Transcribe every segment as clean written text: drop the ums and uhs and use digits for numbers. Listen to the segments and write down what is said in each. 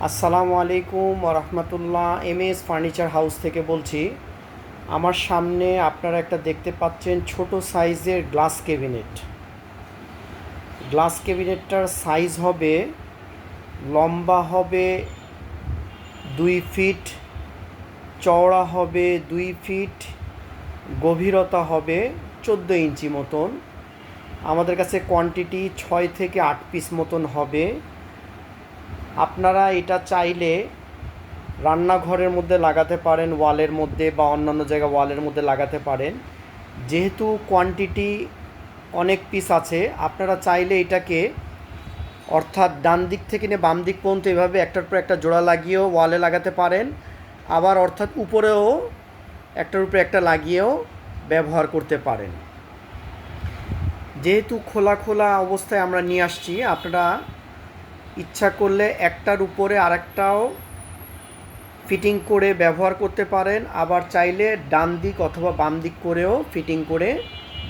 আসসালামু আলাইকুম ওরহমতুল্লাহ। এমএস ফার্নিচার হাউস থেকে বলছি। আমার সামনে আপনারা একটা দেখতে পাচ্ছেন ছোট সাইজের গ্লাস ক্যাবিনেটটার সাইজ হবে, লম্বা হবে 2 ফিট, চওড়া হবে 2 ফিট, গভীরতা হবে 14 ইঞ্চি মতন। আমাদের কাছে কোয়ান্টিটি 6 থেকে 8 পিস মতন হবে। আপনারা এটা চাইলে রান্নাঘরের মধ্যে লাগাতে পারেন, ওয়ালের মধ্যে বা অন্যান্য জায়গায় ওয়ালের মধ্যে লাগাতে পারেন। যেহেতু কোয়ান্টিটি অনেক পিস আছে, আপনারা চাইলে এটাকে অর্থাৎ ডান দিক থেকে নিয়ে বাম দিক পর্যন্ত এভাবে একটার পর একটা জোড়া লাগিয়েও ওয়ালে লাগাতে পারেন, আবার অর্থাৎ উপরেও একটার উপরে একটা লাগিয়েও ব্যবহার করতে পারেন। যেহেতু খোলা খোলা অবস্থায় আমরা নিয়ে আসছি, আপনারা ইচ্ছা করলে একটার উপরে আরেকটাও ফিটিং করে ব্যবহার করতে পারেন, আবার চাইলে ডান দিক অথবা বাম দিক করেও ফিটিং করে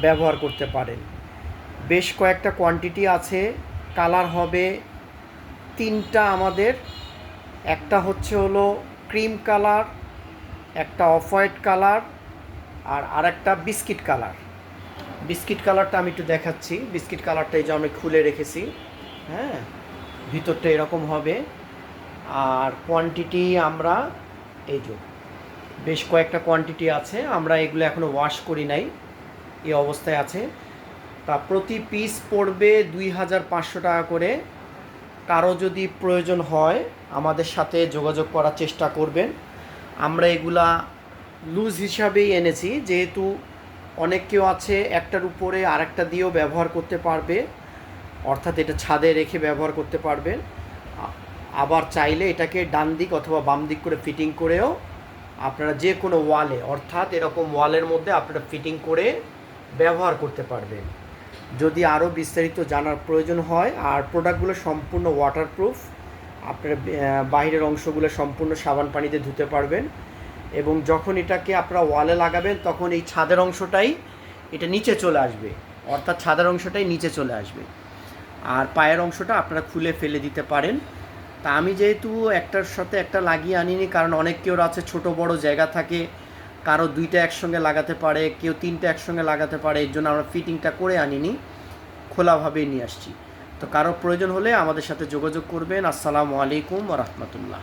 ব্যবহার করতে পারেন। বেশ কয়েকটা কোয়ান্টিটি আছে। কালার হবে 3টা আমাদের। একটা হচ্ছে হলো ক্রিম কালার, একটা অফ হোয়াইট কালার, আর আরেকটা বিস্কিট কালার। বিস্কিট কালারটা আমি একটু দেখাচ্ছি। বিস্কিট কালারটা এই যে আমি খুলে রেখেছি। হ্যাঁ, ভিতরটা এরকম হবে। আর কোয়ান্টিটি আমরা এই যে বেশ কয়েকটা কোয়ান্টিটি আছে, আমরা এগুলো এখনও ওয়াশ করি নাই, এই অবস্থায় আছে। তা প্রতি পিস পড়বে 2500 টাকা করে। কারো যদি প্রয়োজন হয় আমাদের সাথে যোগাযোগ করার চেষ্টা করবেন। আমরা এগুলা লুজ হিসাবেই এনেছি, যেহেতু অনেক কেউ আছে একটার উপরে আরেকটা দিয়েও ব্যবহার করতে পারবে, অর্থাৎ এটা ছাদে রেখে ব্যবহার করতে পারবেন। আবার চাইলে এটাকে ডান দিক অথবা বাম দিক করে ফিটিং করেও আপনারা যে কোনো ওয়ালে, অর্থাৎ এরকম ওয়ালের মধ্যে আপনারা ফিটিং করে ব্যবহার করতে পারবেন। যদি আরও বিস্তারিত জানার প্রয়োজন হয়, আর প্রোডাক্টগুলো সম্পূর্ণ ওয়াটারপ্রুফ, আপনারা বাইরের অংশগুলো সম্পূর্ণ সাবান পানিতে ধুতে পারবেন, এবং যখন এটাকে আপনারা ওয়ালে লাগাবেন তখন এই ছাদের অংশটাই এটা নিচে চলে আসবে, অর্থাৎ ছাদের অংশটাই নিচে চলে আসবে, আর পায়ের অংশটা আপনারা খুলে ফেলে দিতে পারেন। তা আমি যেহেতু একটার সাথে একটা লাগিয়ে আনিনি, কারণ অনেক কেউ আছে ছোট বড় জায়গা থাকে, কারো 2টা একসঙ্গে লাগাতে পারে, কেউ 3টা একসঙ্গে লাগাতে পারে, এর জন্য আমরা ফিটিংটা করে আনিনি, খোলাভাবেই নিয়ে আসছি। তো কারো প্রয়োজন হলে আমাদের সাথে যোগাযোগ করবেন। আসসালামু আলাইকুম ওয়া রাহমাতুল্লাহ।